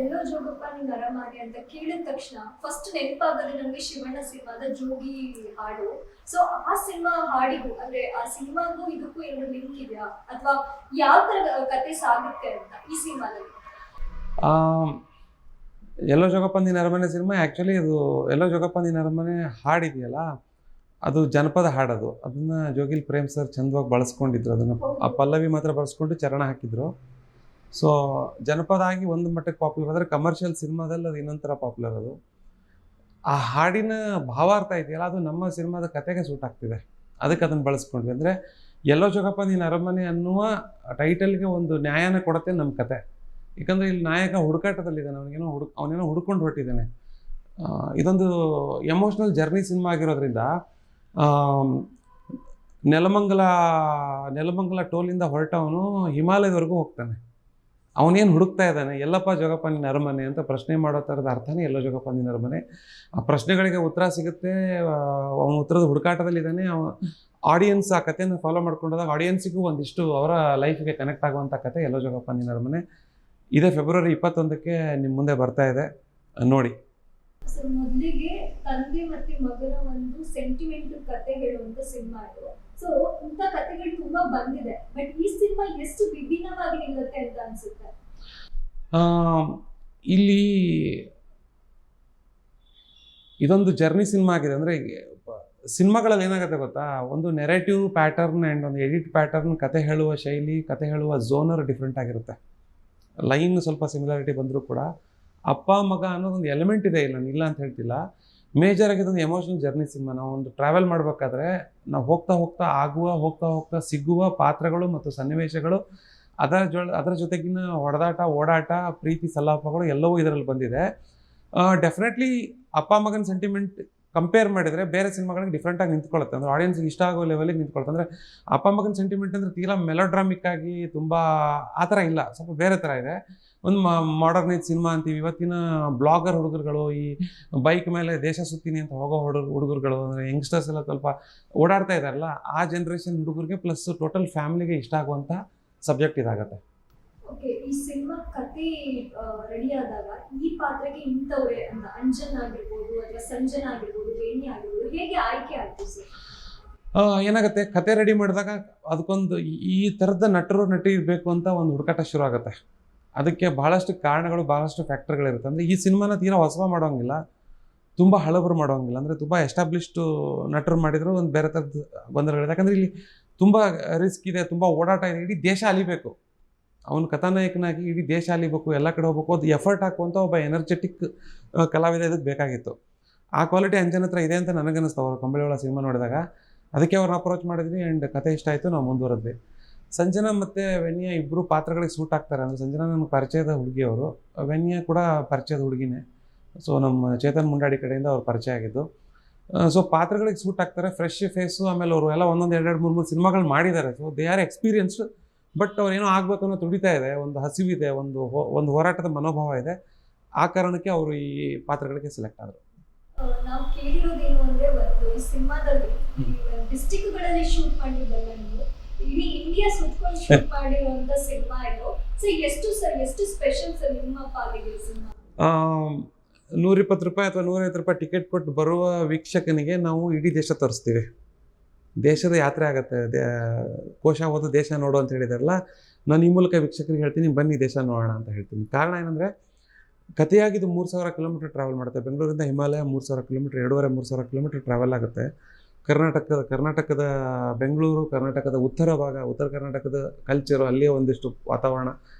ಎಲ್ಲೋ ಜೋಗಪ್ಪ ನೀನ್ ಅರಮಾರಿ ಅಂತ ಕೇಳಿದ ತಕ್ಷಣ ಫಸ್ಟ್ ನೆನಪಾಗೋದು ನಮ್ಗೆ ಶಿವಣ್ಣ ಸಿನಿಮಾದ ಜೋಗಿ ಹಾಡು. ಸೊ ಆ ಸಿನಿಮಾ ಹಾಡಿಗೂ ಅಂದ್ರೆ ಆ ಸಿನಿಮಾಗೂ ಇದಕ್ಕೂ ಏನಾದ್ರು ಲಿಂಕ್ ಇದೆಯಾ ಅಥವಾ ಯಾವ ತರ ಕತೆ ಸಾಗುತ್ತೆ ಅಂತ ಈ ಸಿನಿಮಾದಲ್ಲಿ? ಎಲ್ಲೋ ಜೋಗಪ್ಪ ನೀನು ಅರಮನೆ ಸಿನಿಮಾ ಆ್ಯಕ್ಚುಲಿ ಅದು ಎಲ್ಲೋ ಜೋಗಪ್ಪ ನೀನು ಅರಮನೆ ಹಾಡಿದೆಯಲ್ಲ, ಅದು ಜನಪದ ಹಾಡೋದು. ಅದನ್ನು ಜೋಗಿಲ್ ಪ್ರೇಮ್ ಸರ್ ಚಂದವಾಗಿ ಬಳಸ್ಕೊಂಡಿದ್ರು. ಅದನ್ನು ಆ ಪಲ್ಲವಿ ಮಾತ್ರ ಬಳಸ್ಕೊಂಡು ಚರಣ ಹಾಕಿದ್ರು. ಸೊ ಜನಪದ ಆಗಿ ಒಂದು ಮಟ್ಟಕ್ಕೆ ಪಾಪ್ಯುಲರ್ ಆದರೆ ಕಮರ್ಷಿಯಲ್ ಸಿನಿಮಾದಲ್ಲಿ ಅದು ಇನ್ನೊಂದು ಥರ ಪಾಪ್ಯುಲರ್. ಅದು ಆ ಹಾಡಿನ ಭಾವಾರ್ಥ ಇದೆಯಲ್ಲ, ಅದು ನಮ್ಮ ಸಿನಿಮಾದ ಕತೆಗೆ ಸೂಟ್ ಆಗ್ತಿದೆ, ಅದಕ್ಕೆ ಅದನ್ನು ಬಳಸ್ಕೊಂಡ್ವಿ. ಅಂದರೆ ಎಲ್ಲೋ ಜೋಗಪ್ಪ ನೀನು ಅರಮನೆ ಅನ್ನುವ ಟೈಟಲ್ಗೆ ಒಂದು ನ್ಯಾಯನ ಕೊಡುತ್ತೆ ನಮ್ಮ ಕತೆ. ಯಾಕಂದರೆ ಇಲ್ಲಿ ನಾಯಕ ಹುಡುಕಾಟದಲ್ಲಿದ್ದಾನೆ, ಅವನೇನೋ ಹುಡ್ಕೊಂಡು ಹೊರಟಿದ್ದಾನೆ. ಇದೊಂದು ಎಮೋಷ್ನಲ್ ಜರ್ನಿ ಸಿನಿಮಾ ಆಗಿರೋದ್ರಿಂದ ನೆಲಮಂಗಲ ಟೋಲಿಂದ ಹೊರಟವನು ಹಿಮಾಲಯದವರೆಗೂ ಹೋಗ್ತಾನೆ. ಅವನೇನು ಹುಡುಕ್ತಾ ಇದ್ದಾನೆ, ಎಲ್ಲಪ್ಪ ಜೋಗಪ್ಪ ನಿನ್ನ ಅರಮನೆ ಅಂತ ಪ್ರಶ್ನೆ ಮಾಡೋ ಥರದ ಅರ್ಥನೇ ಎಲ್ಲೋ ಜೋಗಪ್ಪ ನಿನ್ನ ಅರಮನೆ. ಆ ಪ್ರಶ್ನೆಗಳಿಗೆ ಉತ್ತರ ಸಿಗುತ್ತೆ, ಅವನ ಉತ್ತರದ ಹುಡುಕಾಟದಲ್ಲಿದ್ದಾನೆ. ಆಡಿಯನ್ಸ್ ಆ ಕಥೆಯನ್ನು ಫಾಲೋ ಮಾಡ್ಕೊಂಡಾಗ ಆಡಿಯನ್ಸಿಗೂ ಒಂದಿಷ್ಟು ಅವರ ಲೈಫಿಗೆ ಕನೆಕ್ಟ್ ಆಗುವಂಥ ಕತೆ ಎಲ್ಲೋ ಜೋಗಪ್ಪ ನಿನ್ನ ಅರಮನೆ. ಇದೇ ಫೆಬ್ರವರಿ 21ಕ್ಕೆ ನಿಮ್ಮ ಮುಂದೆ ಬರ್ತಾ ಇದೆ, ನೋಡಿ. ಸೊ ಮೊದಲಿಗೆ ತಂದೆ ಮತ್ತೆ ಮಗನ ಒಂದು ಸೆಂಟಿಮೆಂಟಲ್ ಕತೆ ಹೇಳುವಂತ ಸಿನಿಮಾ ಇದು. ಸೊ ಇಂಥ ಕತೆಗಳು ತುಂಬಾ ಬಂದಿದೆ, ಬಟ್ ಈ ಸಿನಿಮಾ ಎಷ್ಟು ವಿಭಿನ್ನವಾಗಿ ನಿಲ್ಲುತ್ತೆ ಅಂತ ಅನ್ಸುತ್ತೆ? ಇಲ್ಲಿ ಇದೊಂದು ಜರ್ನಿ ಸಿನಿಮಾ ಆಗಿದೆ. ಅಂದರೆ ಸಿನಿಮಾಗಳಲ್ಲಿ ಏನಾಗುತ್ತೆ ಗೊತ್ತಾ, ಒಂದು ನೆರೇಟಿವ್ ಪ್ಯಾಟರ್ನ್ ಆ್ಯಂಡ್ ಒಂದು ಎಡಿಟ್ ಪ್ಯಾಟರ್ನ್, ಕತೆ ಹೇಳುವ ಶೈಲಿ, ಕತೆ ಹೇಳುವ ಝೋನರ್ ಡಿಫ್ರೆಂಟ್ ಆಗಿರುತ್ತೆ. ಲೈನ್ ಸ್ವಲ್ಪ ಸಿಮಿಲಾರಿಟಿ ಬಂದರೂ ಕೂಡ ಅಪ್ಪ ಮಗ ಅನ್ನೋದೊಂದು ಎಲಿಮೆಂಟ್ ಇದೆ, ಇಲ್ಲ ಇಲ್ಲ ಅಂತ ಹೇಳ್ತಿಲ್ಲ. ಮೇಜರ್ ಆಗಿದ್ದೊಂದು ಎಮೋಷನಲ್ ಜರ್ನಿ ಸಿನಿಮಾ. ನಾವು ಒಂದು ಟ್ರಾವೆಲ್ ಮಾಡಬೇಕಾದ್ರೆ ನಾವು ಹೋಗ್ತಾ ಸಿಗುವ ಪಾತ್ರಗಳು ಮತ್ತು ಸನ್ನಿವೇಶಗಳು, ಅದರ ಜೊತೆಗಿನ ಹೊಡೆದಾಟ, ಓಡಾಟ, ಪ್ರೀತಿ, ಸಲ್ಲಾಪಗಳು ಎಲ್ಲವೂ ಇದರಲ್ಲಿ ಬಂದಿದೆ. ಡೆಫಿನೆಟ್ಲಿ ಅಪ್ಪ ಮಗನ ಸೆಂಟಿಮೆಂಟ್ ಕಂಪೇರ್ ಮಾಡಿದರೆ ಬೇರೆ ಸಿನಿಮಾಗಳಿಗೆ ಡಿಫ್ರೆಂಟಾಗಿ ನಿಂತ್ಕೊಳ್ಳುತ್ತೆ. ಅಂದರೆ ಆಡಿಯನ್ಸ್ಗೆ ಇಷ್ಟ ಆಗೋ ಲೆವೆಲಿಗೆ ನಿಂತ್ಕೊಳುತ್ತೆ. ಅಂದರೆ ಅಪ್ಪ ಮಗನ ಸೆಂಟಿಮೆಂಟ್ ಅಂದರೆ ತೀರಾ ಮೆಲೋಡ್ರಾಮಿಕ್ ಆಗಿ ತುಂಬ ಆ ಥರ ಇಲ್ಲ, ಸ್ವಲ್ಪ ಬೇರೆ ಥರ ಇದೆ. ಒಂದು ಮಾಡರ್ನೈಸ್ ಸಿನಿಮಾ ಅಂತೀವಿ. ಇವತ್ತಿನ ಬ್ಲಾಗರ್ ಹುಡುಗರುಗಳು, ಈ ಬೈಕ್ ಮೇಲೆ ದೇಶ ಸುತ್ತೀನಿ ಅಂತ ಹೋಗೋ ಹುಡುಗರುಗಳು, ಅಂದರೆ ಯಂಗ್ಸ್ಟರ್ಸ್ ಎಲ್ಲ ಸ್ವಲ್ಪ ಓಡಾಡ್ತಾ ಇದ್ದಾರಲ್ಲ, ಆ ಜನ್ರೇಷನ್ ಹುಡುಗರಿಗೆ ಪ್ಲಸ್ ಟೋಟಲ್ ಫ್ಯಾಮಿಲಿಗೆ ಇಷ್ಟ ಆಗುವಂಥ ಸಬ್ಜೆಕ್ಟ್ ಇದಾಗುತ್ತೆ. ಓಕೆ, ಈ ಸಿನಿಮಾ ಕತೆ ರೆಡಿ ಆದಾಗ ಈ ಪಾತ್ರಕ್ಕೆ ಇಂಥವ್ರೆ ಅಂತ ಅಂಜನ್ ಆಗಿರ್ಬೋದು ಅಥವಾ ಸಂಜನಾ ಆಗಿರ್ಬೋದು, ವೇಣಿ ಆಗಿರ್ಬೋದು, ಹೇಗೆ ಆಯ್ಕೆ ಆಗ್ತೀವಿ ಸರ್? ಏನಾಗುತ್ತೆ, ಕತೆ ರೆಡಿ ಮಾಡಿದಾಗ ಅದಕ್ಕೊಂದು ಈ ಥರದ ನಟಿ ಇರಬೇಕು ಅಂತ ಒಂದು ಹುಡುಕಾಟ ಶುರು ಆಗುತ್ತೆ. ಅದಕ್ಕೆ ಬಹಳಷ್ಟು ಕಾರಣಗಳು, ಬಹಳಷ್ಟು ಫ್ಯಾಕ್ಟರ್ಗಳಿರುತ್ತೆ. ಅಂದರೆ ಈ ಸಿನಿಮಾನ ತೀರಾ ಹೊಸ ಮಾಡೋಂಗಿಲ್ಲ, ತುಂಬ ಹಳಬರು ಮಾಡೋಂಗಿಲ್ಲ. ಅಂದರೆ ತುಂಬ ಎಸ್ಟಾಬ್ಲಿಷ್ಡು ನಟರು ಮಾಡಿದ್ರು ಒಂದು ಬೇರೆ ಥರದ ಗೊಂದಲಗಳಿದೆ. ಯಾಕಂದರೆ ಇಲ್ಲಿ ತುಂಬ ರಿಸ್ಕ್ ಇದೆ, ತುಂಬ ಓಡಾಟ ಇದೆ. ಇಡೀ ದೇಶ ಅಲಿಬೇಕು, ಅವನು ಕಥಾನಾಯಕನಾಗಿ ಇಡೀ ದೇಶ ಅಲಿಬೇಕು, ಎಲ್ಲ ಕಡೆ ಹೋಗ್ಬೇಕು, ಅದು ಎಫರ್ಟ್ ಹಾಕುವಂಥ ಒಬ್ಬ ಎನರ್ಜೆಟಿಕ್ ಕಲಾವಿದ ಇದಕ್ಕೆ ಬೇಕಾಗಿತ್ತು. ಆ ಕ್ವಾಲಿಟಿ ಅಂಜನ್ ಹತ್ರ ಇದೆ ಅಂತ ನನಗನ್ನಿಸ್ತು ಅವರು ಕಂಬಳಿವಾಳ ಸಿನಿಮಾ ನೋಡಿದಾಗ. ಅದಕ್ಕೆ ಅವ್ರನ್ನ ಅಪ್ರೋಚ್ ಮಾಡಿದ್ವಿ ಆ್ಯಂಡ್ ಕತೆ ಇಷ್ಟ ಆಯಿತು, ನಾವು ಮುಂದುವರೆದ್ವಿ. ಸಂಜನಾ ಮತ್ತು ವೆನ್ಯಾ ಇಬ್ಬರು ಪಾತ್ರಗಳಿಗೆ ಸೂಟ್ ಆಗ್ತಾರೆ. ಅಂದರೆ ಸಂಜನಾ ನನಗೆ ಪರಿಚಯದ ಹುಡುಗಿಯವರು, ವೆನ್ಯಾ ಕೂಡ ಪರಿಚಯದ ಹುಡುಗಿನೇ. ಸೊ ನಮ್ಮ ಚೇತನ್ ಮುಂಡಾಡಿ ಕಡೆಯಿಂದ ಅವ್ರು ಪರಿಚಯ ಆಗಿದ್ದು. ಸೊ ಪಾತ್ರಗಳಿಗೆ ಸೂಟ್ ಆಗ್ತಾರೆ, ಫ್ರೆಶ್ ಫೇಸು. ಆಮೇಲೆ ಅವರು ಎಲ್ಲ ಒಂದೊಂದು 2-3 ಸಿನಿಮಾಗಳು ಮಾಡಿದ್ದಾರೆ. So they are experienced. But ಅವ್ರು ಏನೋ ಆಗಬೇಕು ಅನ್ನೋ ತುಡಿತಾ ಇದೆ, ಒಂದು ಹಸಿವಿದೆ, ಒಂದು ಹೋರಾಟದ ಮನೋಭಾವ ಇದೆ. ಆ ಕಾರಣಕ್ಕೆ ಅವರು ಈ ಪಾತ್ರಗಳಿಗೆ ಸೆಲೆಕ್ಟ್ ಆದರು. ನಾವು ಕೇಳಿರೋದೇನು ಅಂದರೆ, ಒಂದು ಈ ಸಿನಿಮಾದಲ್ಲಿ ಡಿಸ್ಟಿಕ್ಗಳಲ್ಲಿ ಶೂಟ್ ಮಾಡಿದ್ದಲ್ಲ, ನೀವು ಇಡೀ ಇಂಡಿಯಾ ಸುತ್ಕೊಂಡು ಶೂಟ್ ಮಾಡಿರುವಂಥ ಸಿನಿಮಾ ಇದು. ಸೊ ಎಷ್ಟು ಸ್ಪೆಷಲ್ ಸರ್ ನಿಮ್ಮ ಪಾಲಿಗೆ ಸಿನಿಮಾ? ₹120 ಅಥವಾ ₹150 ಟಿಕೆಟ್ ಕೊಟ್ಟು ಬರುವ ವೀಕ್ಷಕನಿಗೆ ನಾವು ಇಡೀ ದೇಶ ತೋರಿಸ್ತೀವಿ. ದೇಶದ ಯಾತ್ರೆ ಆಗುತ್ತೆ, ಕೋಶ ಓದು ದೇಶ ನೋಡು ಅಂತ ಹೇಳಿದಾರಲ್ಲ, ನಾನು ಈ ಮೂಲಕ ವೀಕ್ಷಕರಿಗೆ ಹೇಳ್ತೀನಿ, ಬನ್ನಿ ದೇಶ ನೋಡೋಣ ಅಂತ ಹೇಳ್ತೀನಿ. ಕಾರಣ ಏನಂದರೆ, ಕಥೆಯಾಗಿದ್ದು 3000 ಕಿಲೋಮೀಟರ್ ಟ್ರಾವೆಲ್ ಮಾಡುತ್ತೆ. ಬೆಂಗಳೂರಿಂದ ಹಿಮಾಲಯ 3000 ಕಿಲೋಮೀಟರ್, 2,500-3,000 ಕಿಲೋಮೀಟರ್ ಟ್ರಾವೆಲ್ ಆಗುತ್ತೆ. ಕರ್ನಾಟಕದ ಬೆಂಗಳೂರು, ಕರ್ನಾಟಕದ ಉತ್ತರ ಭಾಗ, ಉತ್ತರ ಕರ್ನಾಟಕದ ಕಲ್ಚರು, ಅಲ್ಲಿಯೇ ಒಂದಿಷ್ಟು ವಾತಾವರಣ,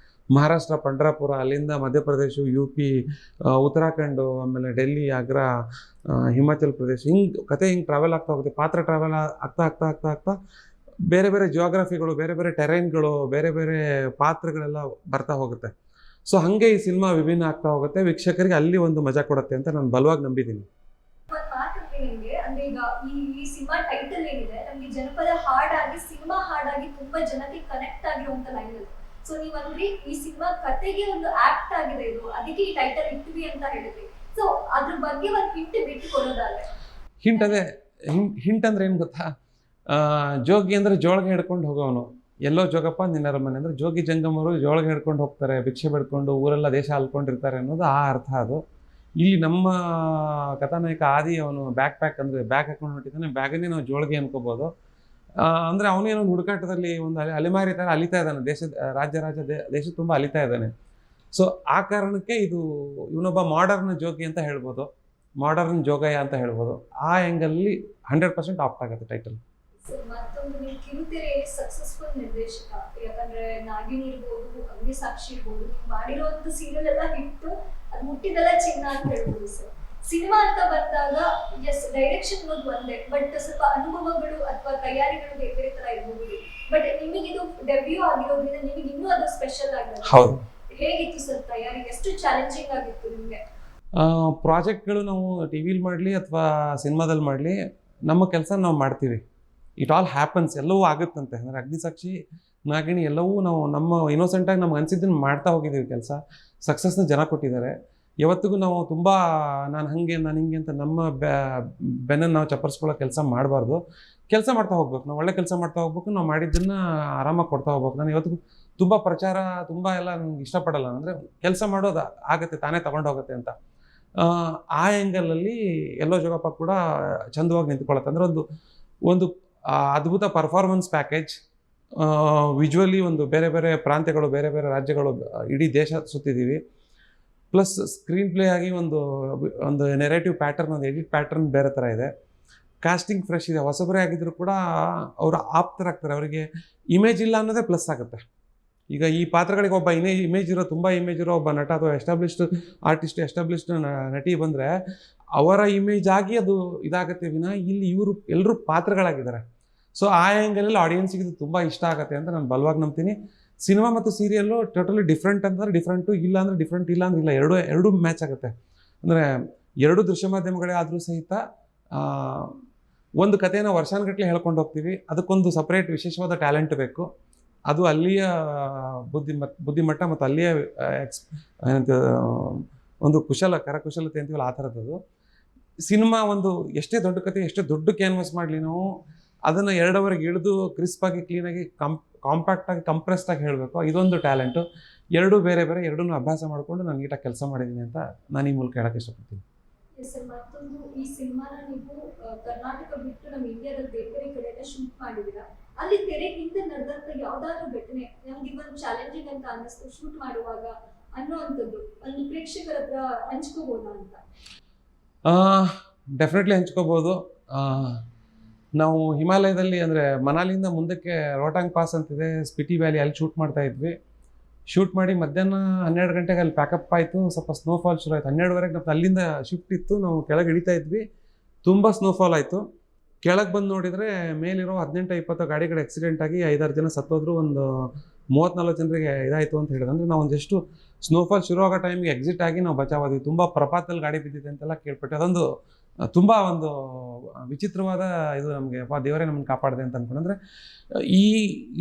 ಮಹಾರಾಷ್ಟ್ರ, ಪಂಡ್ರಾಪುರ, ಅಲ್ಲಿಂದ ಮಧ್ಯಪ್ರದೇಶ, UP, ಉತ್ತರಾಖಂಡು, ಆಮೇಲೆ ಡೆಲ್ಲಿ, ಆಗ್ರಾ, ಹಿಮಾಚಲ್ ಪ್ರದೇಶ, ಕತೆ ಟ್ರಾವೆಲ್ ಆಗ್ತಾ ಹೋಗುತ್ತೆ. ಪಾತ್ರ ಟ್ರಾವೆಲ್ ಆಗ್ತಾ ಬೇರೆ ಬೇರೆ ಜಿಯೋಗ್ರಫಿಗಳು, ಬೇರೆ ಬೇರೆ ಟೆರೈನ್ಗಳು, ಬೇರೆ ಬೇರೆ ಪಾತ್ರಗಳೆಲ್ಲ ಬರ್ತಾ ಹೋಗುತ್ತೆ. ಸೊ ಹಾಗೆ ಈ ಸಿನಿಮಾ ವಿಭಿನ್ನ ಆಗ್ತಾ ಹೋಗುತ್ತೆ, ವೀಕ್ಷಕರಿಗೆ ಅಲ್ಲಿ ಒಂದು ಮಜಾ ಕೊಡುತ್ತೆ ಅಂತ ನಾನು ಬಲವಾಗಿ ನಂಬಿದ್ದೀನಿ. ಅಂದ್ರೆ ಈಗ ಈ ಸಿನಿಮಾ ಟೈಟಲ್ ಏನಿದೆ, ನಮ್ಗೆ ಜನಪದ ಹಾಡಾಗಿ, ಸಿನಿಮಾ ಹಾಡಾಗಿ ತುಂಬಾ ಜನಕ್ಕೆ ಕನೆಕ್ಟ್ ಆಗಿರುವಂತ ಲೈನ್ ಇದೆ. ಸೊ ನೀವಂದ್ರೆ ಈ ಸಿನಿಮಾ ಕತೆಗೆ ಒಂದು ಆಕ್ಟ್ ಆಗಿದೆ ಇದು, ಅದಕ್ಕೆ ಈ ಟೈಟಲ್ ಇಟ್ವಿ ಅಂತ ಹೇಳಿದ್ರಿ. ಸೊ ಅದ್ರ ಬಗ್ಗೆ ಒಂದು ಹಿಂಟ್ ಬಿಟ್ಟು ಕೊಡೋದಾದ್ರೆ? ಹಿಂಟ್ ಅಂದ್ರೆ ಏನು ಗೊತ್ತಾ, ಜೋಗಿ ಅಂದರೆ ಜೋಳಿಗೆ ಹಿಡ್ಕೊಂಡು ಹೋಗೋವನು, ಎಲ್ಲೋ ಜೋಗಪ್ಪ ನಿನ್ನರ ಮನೆ ಅಂದರೆ ಜೋಗಿ ಜಂಗಮರು ಜೋಳಿಗೆ ಹಿಡ್ಕೊಂಡು ಹೋಗ್ತಾರೆ, ಭಿಕ್ಷೆ ಬೇಡ್ಕೊಂಡು ಊರೆಲ್ಲ ದೇಶ ಅಲ್ಕೊಂಡಿರ್ತಾರೆ ಅನ್ನೋದು ಆ ಅರ್ಥ ಅದು. ಇಲ್ಲಿ ನಮ್ಮ ಕಥಾನಾಯಕ ಆದಿ ಅವನು ಬ್ಯಾಕ್ ಪ್ಯಾಕ್ ಅಂದರೆ ಬ್ಯಾಗ್ ಹಾಕೊಂಡು ಹೊಟ್ಟಿದ್ದಾನೆ, ಬ್ಯಾಗನ್ನೇ ನಾವು ಜೋಳಿಗೆ ಅನ್ಕೋಬೋದು. ಅಂದರೆ ಅವನೇನೋ ಒಂದು ಹುಡುಕಾಟದಲ್ಲಿ ಒಂದು ಅಲೆಮಾರಿ ಥರ ಅಲಿತಾ ಇದ್ದಾನೆ, ದೇಶ ತುಂಬ ಅಲಿತಾ ಇದ್ದಾನೆ. ಸೊ ಆ ಕಾರಣಕ್ಕೆ ಇದು ಇವನೊಬ್ಬ ಮಾಡರ್ನ್ ಜೋಗಿ ಅಂತ ಹೇಳ್ಬೋದು, ಮಾಡರ್ನ್ ಜೋಗಯ್ಯ ಅಂತ ಹೇಳ್ಬೋದು. ಆ ಆ್ಯಂಗಲ್ಲಿ 100% ಆಪ್ಟ್ ಆಗುತ್ತೆ ಟೈಟಲ್. ಮತ್ತೊಂದು ನೀವು ಕಿರುತೆರೆಯಲ್ಲಿ ಸಕ್ಸಸ್ಫುಲ್ ನಿರ್ದೇಶಕ, ಯಾಕಂದ್ರೆ ನಾಗಿಣಿ ಇರ್ಬೋದು, ಅಗ್ನಿ ಸಾಕ್ಷಿ ಇರ್ಬೋದು, ನೀವು ಮಾಡಿರುವಂತ ಸೀರಿಯಲ್ ಎಲ್ಲ ಹಿಟ್ಟು, ಅದು ಮುಟ್ಟಿದೆಲ್ಲ ಚಿನ್ನ ಅಂತ ಹೇಳ್ಬೋದು ಸರ್. ಸಿನಿಮಾ ಅಂತ ಬಂದಾಗ ಎಸ್ ಡೈರೆಕ್ಷನ್ ಅನ್ನೋದು ಒಂದೇ, ಬಟ್ ಸ್ವಲ್ಪ ಅನುಭವಗಳು ಅಥವಾ ತಯಾರಿಗಳು ಬೇರೆ ಬೇರೆ ತರ ಇರ್ಬೋದು. ಬಟ್ ನಿಮಗಿದು ಡೆಬ್ಯೂ ಆಗಿರೋದ್ರಿಂದ ನಿಮಗೆ ಇನ್ನೂ ಅದು ಸ್ಪೆಷಲ್ ಆಗಿದೆ. ಹೌದು. ಹೇಗಿತ್ತು ಸರ್ ತಯಾರಿ? ಎಷ್ಟು ಚಾಲೆಂಜಿಂಗ್ ಆಗಿತ್ತು ನಿಮಗೆ? ಪ್ರಾಜೆಕ್ಟ್ಗಳು ನಾವು ಟಿ ವಿಲಿ ಮಾಡಲಿ ಅಥವಾ ಸಿನಿಮಾದಲ್ಲಿ ಮಾಡಲಿ, ನಮ್ಮ ಕೆಲಸ ನಾವು ಮಾಡ್ತೀವಿ. ಇಟ್ ಆಲ್ ಹ್ಯಾಪನ್ಸ್, ಎಲ್ಲವೂ ಆಗುತ್ತಂತೆ. ಅಂದರೆ ಅಗ್ನಿಸಾಕ್ಷಿ, ನಾಗಿಣಿ ಎಲ್ಲವೂ ನಾವು ನಮ್ಮ ಇನ್ನೋಸೆಂಟಾಗಿ ನಮ್ಗೆ ಅನಿಸಿದ್ದನ್ನು ಮಾಡ್ತಾ ಹೋಗಿದ್ದೀವಿ ಕೆಲಸ. ಸಕ್ಸಸ್ನ ಜನ ಕೊಟ್ಟಿದ್ದಾರೆ. ಯಾವತ್ತಿಗೂ ನಾವು ತುಂಬ ನಾನು ಹಾಗೆ ನಾನು ಹಿಂಗೆ ಅಂತ ನಮ್ಮ ಬೆನ್ನನ್ನು ನಾವು ಚಪ್ಪರಿಸ್ಕೊಳ್ಳೋ ಕೆಲಸ ಮಾಡಬಾರ್ದು. ಕೆಲಸ ಮಾಡ್ತಾ ಹೋಗ್ಬೇಕು, ನಾವು ಒಳ್ಳೆ ಕೆಲಸ ಮಾಡ್ತಾ ಹೋಗ್ಬೇಕು, ನಾವು ಮಾಡಿದ್ದನ್ನು ಆರಾಮಾಗಿ ಕೊಡ್ತಾ ಹೋಗ್ಬೇಕು. ನಾನು ಇವತ್ತಿಗೂ ತುಂಬ ಪ್ರಚಾರ ತುಂಬ ಎಲ್ಲ ನನಗೆ ಇಷ್ಟಪಡಲ್ಲ. ಅಂದರೆ ಕೆಲಸ ಮಾಡೋದು ಆಗುತ್ತೆ, ತಾನೇ ತಗೊಂಡು ಹೋಗುತ್ತೆ ಅಂತ. ಆ ಆ್ಯಂಗಲಲ್ಲಿ ಎಲ್ಲೋ ಜೋಗಪ್ಪ ಕೂಡ ಚಂದವಾಗಿ ನಿಂತ್ಕೊಳ್ಳುತ್ತೆ. ಅಂದರೆ ಒಂದು ಅದ್ಭುತ ಪರ್ಫಾರ್ಮೆನ್ಸ್ ಪ್ಯಾಕೇಜ್, ವಿಜುವಲಿ ಒಂದು ಬೇರೆ ಬೇರೆ ಪ್ರಾಂತ್ಯಗಳು, ಬೇರೆ ಬೇರೆ ರಾಜ್ಯಗಳು, ಇಡೀ ದೇಶ ಸುತ್ತಿದ್ದೀವಿ. ಪ್ಲಸ್ ಸ್ಕ್ರೀನ್ ಪ್ಲೇ ಆಗಿ ಒಂದು ನೆರೇಟಿವ್ ಪ್ಯಾಟರ್ನ್, ಒಂದು ಎಡಿಟ್ ಪ್ಯಾಟರ್ನ್ ಬೇರೆ ಥರ ಇದೆ. ಕಾಸ್ಟಿಂಗ್ ಫ್ರೆಶ್ ಇದೆ. ಹೊಸಬರೇ ಆಗಿದ್ರು ಕೂಡ ಅವರು ಆಪ್ತರಾಗ್ತಾರೆ. ಅವರಿಗೆ ಇಮೇಜ್ ಇಲ್ಲ ಅನ್ನೋದೇ ಪ್ಲಸ್ ಆಗುತ್ತೆ. ಈಗ ಈ ಪಾತ್ರಗಳಿಗೆ ಒಬ್ಬ ಇಮೇಜ್ ಇರೋ, ತುಂಬ ಇಮೇಜ್ ಇರೋ ಒಬ್ಬ ನಟ ಅಥವಾ ಎಸ್ಟಾಬ್ಲಿಷ್ಡ್ ಆರ್ಟಿಸ್ಟ್, ಎಸ್ಟಾಬ್ಲಿಷ್ಡ್ ನಟಿ ಬಂದರೆ ಅವರ ಇಮೇಜ್ ಆಗಿ ಅದು ಇದಾಗುತ್ತೆ ವಿನ ಇಲ್ಲಿ ಇವರು ಎಲ್ಲರೂ ಪಾತ್ರಗಳಾಗಿದ್ದಾರೆ. ಸೊ ಆ ಆ್ಯಂಗಲಲ್ಲಿ ಆಡಿಯನ್ಸಿಗೆ ಇದು ತುಂಬ ಇಷ್ಟ ಆಗುತ್ತೆ ಅಂತ ನಾನು ಬಲವಾಗಿ ನಂಬ್ತೀನಿ. ಸಿನಿಮಾ ಮತ್ತು ಸೀರಿಯಲ್ಲು ಟೋಟಲಿ ಡಿಫ್ರೆಂಟ್ ಅಂತಂದರೆ ಡಿಫ್ರೆಂಟು, ಇಲ್ಲ ಅಂದರೆ ಡಿಫ್ರೆಂಟ್, ಇಲ್ಲ ಅಂದರೆ ಇಲ್ಲ, ಎರಡೂ ಮ್ಯಾಚ್ ಆಗುತ್ತೆ. ಅಂದರೆ ಎರಡು ದೃಶ್ಯ ಮಾಧ್ಯಮಗಳೇ ಆದರೂ ಸಹಿತ ಒಂದು ಕಥೆನ ವರ್ಷಾನುಗಟ್ಟಲೆ ಹೇಳ್ಕೊಂಡು ಹೋಗ್ತೀವಿ. ಅದಕ್ಕೊಂದು ಸಪ್ರೇಟ್ ವಿಶೇಷವಾದ ಟ್ಯಾಲೆಂಟ್ ಬೇಕು. ಅದು ಅಲ್ಲಿಯ ಬುದ್ಧಿಮಟ್ಟ ಮತ್ತು ಅಲ್ಲಿಯ ಒಂದು ಕರಕುಶಲತೆ ಅಂತೀವಲ್ಲ, ಆ ಥರದ್ದು. ಸಿನಿಮಾ ಒಂದು ಎಷ್ಟೇ ದೊಡ್ಡ ಕತೆ, ಎಷ್ಟೇ ದೊಡ್ಡ ಕ್ಯಾನ್ವಾಸ್ ಮಾಡಲಿ, ನಾವು ಅದನ್ನು 2 ಅವರ್ಗೆ ಇಳಿದು ಕ್ರಿಸ್ಪಾಗಿ, ಕ್ಲೀನಾಗಿ, ಕಾಂಪ್ಯಾಕ್ಟಾಗಿ, ಕಂಪ್ರೆಸ್ಡಾಗಿ ಹೇಳಬೇಕು. ಇದೊಂದು ಟ್ಯಾಲೆಂಟು. ಎರಡೂ ಬೇರೆ ಬೇರೆ, ಎರಡನ್ನೂ ಅಭ್ಯಾಸ ಮಾಡಿಕೊಂಡು ನಾನು ನೀಟಾಗಿ ಕೆಲಸ ಮಾಡಿದ್ದೀನಿ ಅಂತ ನಾನು ಈ ಮೂಲಕ ಹೇಳೋಕ್ಕೆ ಇಷ್ಟಪಡ್ತೀನಿ. ಮತ್ತೊಂದು, ಈ ಸಿನಿಮಾನ ನೀವು ಕರ್ನಾಟಕ ಬಿಟ್ಟು ನಮ್ಮ ಇಂಡಿಯಾದಲ್ಲಿ ಬೇರೆ ಬೇರೆ ಕಡೆ ಎಲ್ಲ ಶೂಟ್ ಮಾಡಿದ್ದೀರಾ. ಅಲ್ಲಿ ತೆರೆ ಹಿಂದೆ ನಡೆದಂತ ಯಾವ್ದಾದ್ರು ಘಟನೆ ನಮ್ಗೆ ಒಂದು ಚಾಲೆಂಜಿಂಗ್ ಅಂತ ಅನ್ನಿಸ್ತು ಶೂಟ್ ಮಾಡುವಾಗ ಅನ್ನೋವಂಥದ್ದು ಒಂದು ಪ್ರೇಕ್ಷಕರ ಹತ್ರ ಹಂಚ್ಕೋಬೋದಾ ಅಂತ? ಡೆಫಿನೆಟ್ಲಿ ಹಂಚ್ಕೋಬೋದು. ನಾವು ಹಿಮಾಲಯದಲ್ಲಿ, ಅಂದರೆ ಮನಾಲಿಯಿಂದ ಮುಂದಕ್ಕೆ ರೋಟಾಂಗ್ ಪಾಸ್ ಅಂತಿದೆ, ಸ್ಪಿಟಿ ವ್ಯಾಲಿ, ಅಲ್ಲಿ ಶೂಟ್ ಮಾಡ್ತಾ ಇದ್ವಿ. ಶೂಟ್ ಮಾಡಿ ಮಧ್ಯಾಹ್ನ 12 ಗಂಟೆಗೆ ಅಲ್ಲಿ ಪ್ಯಾಕಪ್ ಆಯಿತು. ಸ್ವಲ್ಪ ಸ್ನೋಫಾಲ್ ಶುರು ಆಯಿತು. 12ವರೆಗೆ ನಮ್ದು ಅಲ್ಲಿಂದ ಶಿಫ್ಟ್ ಇತ್ತು. ನಾವು ಕೆಳಗೆ ಇಳಿತಾ ಇದ್ವಿ. ತುಂಬ ಸ್ನೋಫಾಲ್ ಆಯಿತು. ಕೆಳಗೆ ಬಂದು ನೋಡಿದರೆ ಮೇಲಿರೋ 18-20 ಗಾಡಿಗಳು ಆಕ್ಸಿಡೆಂಟ್ ಆಗಿ 5-6 ಜನ ಸತ್ತೋದ್ರು. ಒಂದು 34 ಜನರಿಗೆ ಇದಾಯಿತು ಅಂತ ಹೇಳಿದ್ರು. ಅಂದರೆ ನಾವು ಒಂದೆಷ್ಟು ಸ್ನೋಫಾಲ್ ಶುರು ಆಗೋ ಟೈಮಿಗೆ ಎಕ್ಸಿಟ್ ಆಗಿ ನಾವು ಬಚಾವಾದ್ವಿ. ತುಂಬ ಪ್ರಪಾತದಲ್ಲಿ ಗಾಡಿ ಬಿದ್ದಿದೆ ಅಂತೆಲ್ಲ ಕೇಳ್ಪಟ್ಟೆ. ಅದೊಂದು ತುಂಬ ಒಂದು ವಿಚಿತ್ರವಾದ ಇದು ನಮಗೆ, ದೇವರೇ ನಮ್ಮನ್ನು ಕಾಪಾಡಿದೆ ಅಂತ ಅಂದ್ಕೊಂಡು. ಅಂದರೆ ಈ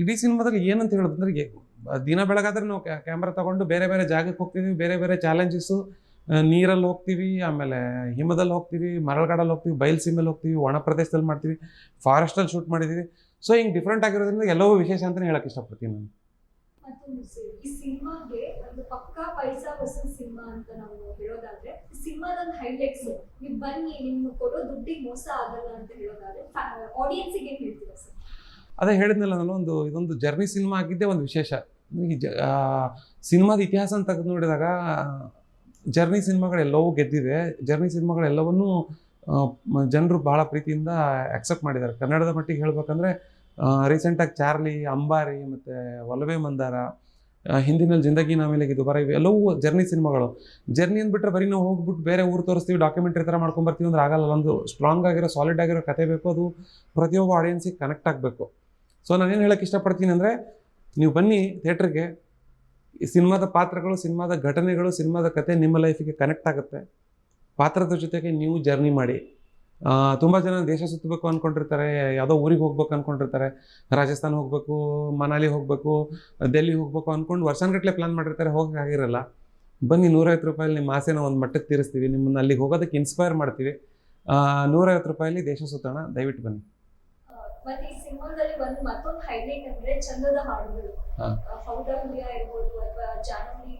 ಇಡೀ ಸಿನಿಮಾದಲ್ಲಿ ಏನಂತ ಹೇಳೋದು ಅಂದರೆ, ದಿನ ಬೆಳಗಾದ್ರೆ ನಾವು ಕ್ಯಾಮ್ರಾ ತೊಗೊಂಡು ಬೇರೆ ಬೇರೆ ಜಾಗಕ್ಕೆ ಹೋಗ್ತೀವಿ, ಬೇರೆ ಬೇರೆ ಚಾಲೆಂಜಸ್ಸು, ನೀರಲ್ಲಿ ಹೋಗ್ತೀವಿ, ಆಮೇಲೆ ಹಿಮದಲ್ಲಿ ಹೋಗ್ತೀವಿ, ಮರಳುಗಾಡಲ್ಲಿ ಹೋಗ್ತೀವಿ, ಬಯಲುಸೀಮೆಯಲ್ಲಿ ಹೋಗ್ತೀವಿ, ಒಣ ಪ್ರದೇಶದಲ್ಲಿ ಮಾಡ್ತೀವಿ, ಫಾರೆಸ್ಟಲ್ಲಿ ಶೂಟ್ ಮಾಡಿದ್ದೀವಿ. ಸೊ ಹಿಂಗೆ ಡಿಫ್ರೆಂಟ್ ಆಗಿರೋದ್ರಿಂದ ಎಲ್ಲವೂ ವಿಶೇಷ ಅಂತಲೇ ಹೇಳೋಕ್ಕೆ ಇಷ್ಟಪಡ್ತೀನಿ ನಾನು. ಮತ್ತೊಂದು ಈ ಸಿನಿಮಾಗೆ ಒಂದು ಪಕ್ಕಾ ಪೈಸಾ ವಸೂಲ್ ಸಿನಿಮಾ ಅಂತ ನಾವು ಹೇಳೋದಾದ್ರೆ, ಸಿನಿಮಾದ ಒಂದು ಹೈಲೈಟ್ಸ್, ನೀವು ಬನ್ನಿ ನಿಮ್ಗೆ ಕೊಡೋ ದುಡ್ಡಿಗೆ ಮೋಸ ಆಗಲ್ಲ ಅಂತ ಹೇಳೋದಾದ್ರೆ ಆಡಿಯನ್ಸಿಗೆ ಏನು ಹೇಳ್ತೀರಾ ಸರ್? ಅದೇ ಹೇಳಿದ್ನಲ್ಲ ನಾನು, ಇದೊಂದು ಜರ್ನಿ ಸಿನಿಮಾ ಆಗಿದ್ದೇ ಒಂದು ವಿಶೇಷ. ಈ ಸಿನಿಮಾದ ಇತಿಹಾಸ ಅಂತ ತೆಗೆದು ನೋಡಿದಾಗ ಜರ್ನಿ ಸಿನಿಮಾಗಳೆಲ್ಲವೂ ಗೆದ್ದಿದೆ. ಜರ್ನಿ ಸಿನಿಮಾಗಳೆಲ್ಲವನ್ನೂ ಜನರು ಭಾಳ ಪ್ರೀತಿಯಿಂದ ಆಕ್ಸೆಪ್ಟ್ ಮಾಡಿದ್ದಾರೆ. ಕನ್ನಡದ ಮಟ್ಟಿಗೆ ಹೇಳ್ಬೇಕಂದ್ರೆ ರೀಸೆಂಟಾಗಿ ಚಾರ್ಲಿ, ಅಂಬಾರಿ ಮತ್ತು ಒಲವೇ ಮಂದಾರ, ಹಿಂದಿನಲ್ಲಿ ಜಿಂದಗಿ ನಾಮೇಲೆಗೆ ದುಬಾರ, ಇವೆಲ್ಲವೂ ಜರ್ನಿ ಸಿನಿಮಾಗಳು. ಜರ್ನಿ ಅಂದ್ಬಿಟ್ರೆ ಬರೀ ನಾವು ಹೋಗ್ಬಿಟ್ಟು ಬೇರೆ ಊರು ತೋರಿಸ್ತೀವಿ, ಡಾಕ್ಯುಮೆಂಟ್ರಿ ಥರ ಮಾಡ್ಕೊಂಬರ್ತೀವಿ ಅಂದ್ರೆ ಆಗಲ್ಲ. ಒಂದು ಸ್ಟ್ರಾಂಗ್ ಆಗಿರೋ, ಸಾಲಿಡ್ ಆಗಿರೋ ಕತೆ ಬೇಕು. ಅದು ಪ್ರತಿಯೊಬ್ಬ ಆಡಿಯನ್ಸಿಗೆ ಕನೆಕ್ಟ್ ಆಗಬೇಕು. ಸೊ ನಾನೇನು ಹೇಳೋಕ್ಕೆ ಇಷ್ಟಪಡ್ತೀನಿ ಅಂದರೆ, ನೀವು ಬನ್ನಿ ಥಿಯೇಟ್ರಿಗೆ. ಈ ಸಿನಿಮಾದ ಪಾತ್ರಗಳು, ಸಿನಿಮಾದ ಘಟನೆಗಳು, ಸಿನಿಮಾದ ಕತೆ ನಿಮ್ಮ ಲೈಫಿಗೆ ಕನೆಕ್ಟ್ ಆಗುತ್ತೆ. ಪಾತ್ರದ ಜೊತೆಗೆ ನೀವು ಜರ್ನಿ ಮಾಡಿ. ತುಂಬ ಜನ ದೇಶ ಸುತ್ತಬೇಕು ಅಂದ್ಕೊಂಡಿರ್ತಾರೆ, ಯಾವುದೋ ಊರಿಗೆ ಹೋಗ್ಬೇಕು ಅಂದ್ಕೊಂಡಿರ್ತಾರೆ, ರಾಜಸ್ಥಾನ ಹೋಗಬೇಕು, ಮನಾಲಿ ಹೋಗಬೇಕು, ಡೆಲ್ಲಿ ಹೋಗಬೇಕು ಅಂದ್ಕೊಂಡು ವರ್ಷಾನುಗಟ್ಟಲೆ ಪ್ಲ್ಯಾನ್ ಮಾಡಿರ್ತಾರೆ, ಹೋಗೋಕ್ಕಾಗಿರಲ್ಲ. ಬನ್ನಿ, 150 ರೂಪಾಯಲ್ಲಿ ನಿಮ್ಮ ಆಸೆನ ಒಂದು ಮಟ್ಟಕ್ಕೆ ತೀರಿಸ್ತೀವಿ, ನಿಮ್ಮನ್ನು ಅಲ್ಲಿಗೆ ಹೋಗೋದಕ್ಕೆ ಇನ್ಸ್ಪೈರ್ ಮಾಡ್ತೀವಿ. 150 ರೂಪಾಯಲ್ಲಿ ದೇಶ ಸುತ್ತೋಣ, ದಯವಿಟ್ಟು ಬನ್ನಿ. ಮತ್ತೆ ಈ ಸಿನಿಮಾದಲ್ಲಿ ಮತ್ತೊಂದು ಹೈಲೈಟ್ ಅಂದ್ರೆ ಚಂದದ ಹಾಡುಗಳು. ಹಾ. ಹೌದಾ ಹುಲಿಯಾ ಇರ್ಬೋದು ಅಥವಾ ಜಾನವಿ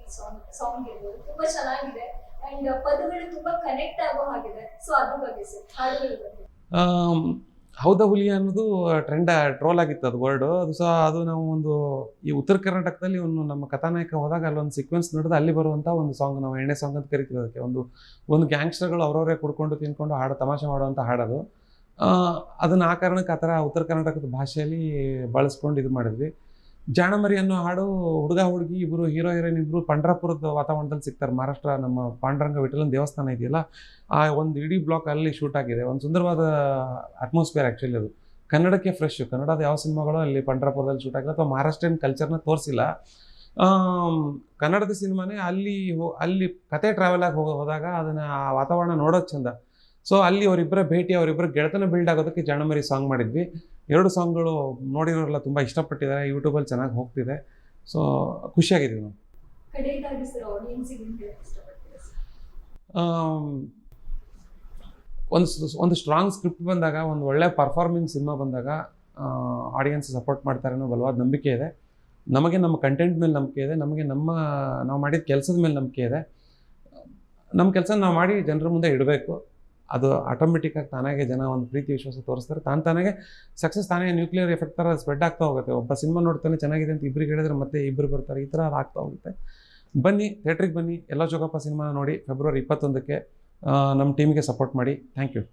ಸಾಂಗ್ ಇರ್ಬೋದು, ತುಂಬಾ ಚೆನ್ನಾಗಿದೆ ಅಂಡ್ ಪದಗಳು ತುಂಬಾ ಕನೆಕ್ಟ್ ಆಗೋ ಹಾಗಿದೆ. ಸೊ ಅದ್ರ ಬಗ್ಗೆ ಸರ್, ಹಾಡುಗಳ ಬಗ್ಗೆ. ಹೌದಾ ಹುಲಿ ಅನ್ನೋದು ಟ್ರೋಲ್ ಆಗಿತ್ತು ಅದು ವರ್ಡು. ಅದು ಸಹ ಅದು ನಾವು ಒಂದು ಈ ಉತ್ತರ ಕರ್ನಾಟಕದಲ್ಲಿ ಒಂದು ನಮ್ಮ ಕಥಾನಾಯಕ ಹೋದಾಗ ಅಲ್ಲೊಂದು ಸೀಕ್ವೆನ್ಸ್ ನಡೆದು ಅಲ್ಲಿ ಬರುವಂಥ ಒಂದು ಸಾಂಗ್, ನಾವು ಎಣ್ಣೆ ಸಾಂಗ್ ಅಂತ ಕರಿತೀವಿ ಅದಕ್ಕೆ. ಒಂದು ಗ್ಯಾಂಗ್ಸ್ಟರ್ಗಳು ಅವರವರೇ ಕುಡ್ಕೊಂಡು ತಿನ್ಕೊಂಡು ಹಾಡು ತಮಾಷೆ ಮಾಡುವಂಥ ಹಾಡೋದು. ಅದನ್ನು ಆ ಕಾರಣಕ್ಕೆ ಆ ಥರ ಉತ್ತರ ಕರ್ನಾಟಕದ ಭಾಷೆಯಲ್ಲಿ ಬಳಸ್ಕೊಂಡು ಇದು ಮಾಡಿದ್ವಿ. ಜಾಣಮರಿ ಅನ್ನೋ ಹಾಡು ಹುಡುಗ ಹುಡುಗಿ ಇಬ್ಬರು ಹೀರೋ ಹೀರೋಯಿನ್ ಇಬ್ಬರು ಪಂಡ್ರಾಪುರದ ವಾತಾವರಣದಲ್ಲಿ ಸಿಗ್ತಾರೆ. ಮಹಾರಾಷ್ಟ್ರ ನಮ್ಮ ಪಾಂಡುರಂಗ ವಿಠಲನ ದೇವಸ್ಥಾನ ಇದೆಯಲ್ಲ, ಆ ಒಂದು ಇಡೀ ಬ್ಲಾಕ್ ಅಲ್ಲಿ ಶೂಟ್ ಆಗಿದೆ. ಒಂದು ಸುಂದರವಾದ ಅಟ್ಮಾಸ್ಫಿಯರ್ ಆ್ಯಕ್ಚುಲಿ ಅದು. ಕನ್ನಡಕ್ಕೆ ಫ್ರೆಶ್, ಕನ್ನಡದ ಯಾವ ಸಿನಿಮಾಗಳು ಅಲ್ಲಿ ಪಂಡ್ರಾಪುರದಲ್ಲಿ ಶೂಟ್ ಆಗಿಲ್ಲ ಅಥವಾ ಮಹಾರಾಷ್ಟ್ರೀಯನ್ ಕಲ್ಚರ್ನ ತೋರಿಸಿಲ್ಲ. ಕನ್ನಡದ ಸಿನಿಮಾನೇ ಅಲ್ಲಿ ಕತೆ ಟ್ರಾವೆಲ್ ಆಗಿ ಹೋದಾಗ ಅದನ್ನು ಆ ವಾತಾವರಣ ನೋಡೋದು ಚೆಂದ. ಸೊ ಅಲ್ಲಿ ಅವರಿಬ್ಬರ ಭೇಟಿ, ಅವರಿಬ್ಬರ ಗೆಳೆತನ ಬಿಲ್ಡ್ ಆಗೋದಕ್ಕೆ ಜಾಣಮರಿ ಸಾಂಗ್ ಮಾಡಿದ್ವಿ. 2 ಸಾಂಗ್ಗಳು ನೋಡಿರೋರೆಲ್ಲ ತುಂಬ ಇಷ್ಟಪಟ್ಟಿದ್ದಾರೆ, ಯೂಟ್ಯೂಬಲ್ಲಿ ಚೆನ್ನಾಗಿ ಹೋಗ್ತಿದೆ. ಸೊ ಖುಷಿಯಾಗಿದ್ದೀವಿ ನಾವು. ಕಡೆಯದಾಗಿ ಸರ್, ಆಡಿಯನ್ಸಿಗೆ ಏನು ಹೇಳಕ್ಕೆ ಇಷ್ಟಪಡ್ತೀರಾ ಸರ್? ಒಂದು ಸ್ಟ್ರಾಂಗ್ ಸ್ಕ್ರಿಪ್ಟ್ ಬಂದಾಗ, ಒಂದು ಒಳ್ಳೆ ಪರ್ಫಾರ್ಮೆನ್ಸ್ ಸಿನಿಮಾ ಬಂದಾಗ ಆಡಿಯನ್ಸ್ ಸಪೋರ್ಟ್ ಮಾಡ್ತಾರೆ ಅನ್ನೋ ಬಲವಾದ ನಂಬಿಕೆ ಇದೆ. ನಮಗೆ ನಮ್ಮ ಕಂಟೆಂಟ್ ಮೇಲೆ ನಂಬಿಕೆ ಇದೆ, ನಮಗೆ ನಾವು ಮಾಡಿದ ಕೆಲಸದ ಮೇಲೆ ನಂಬಿಕೆ ಇದೆ. ನಮ್ಮ ಕೆಲಸ ನಾವು ಮಾಡಿ ಜನರ ಮುಂದೆ ಇಡಬೇಕು. ಅದು ಆಟೋಮೆಟಿಕ್ಕಾಗಿ ತಾನಾಗೆ ಜನ ಒಂದು ಪ್ರೀತಿ ವಿಶ್ವಾಸ ತೋರಿಸ್ತಾರೆ. ತಾನಾಗೆ ಸಕ್ಸಸ್ ತಾನೇ ನ್ಯೂಕ್ಲಿಯರ್ ಎಫೆಕ್ಟ್ ಥರ ಸ್ಪ್ರೆಡ್ ಆಗ್ತಾ ಹೋಗುತ್ತೆ. ಒಬ್ಬ ಸಿನಿಮಾ ನೋಡ್ತಾನೆ ಚೆನ್ನಾಗಿದೆ ಅಂತ ಇಬ್ಬರಿಗೆ ಹೇಳಿದ್ರೆ ಮತ್ತೆ ಇಬ್ಬರು ಬರ್ತಾರೆ, ಈ ಥರ ಅದು ಆಗ್ತಾ ಹೋಗುತ್ತೆ. ಬನ್ನಿ, ಥಿಯೇಟ್ರಿಗೆ ಬನ್ನಿ, ಎಲ್ಲ ಜೋಗಪ್ಪ ಸಿನಿಮಾ ನೋಡಿ. ಫೆಬ್ರವರಿ 21ಕ್ಕೆ ನಮ್ಮ ಟೀಮಿಗೆ ಸಪೋರ್ಟ್ ಮಾಡಿ. Thank you.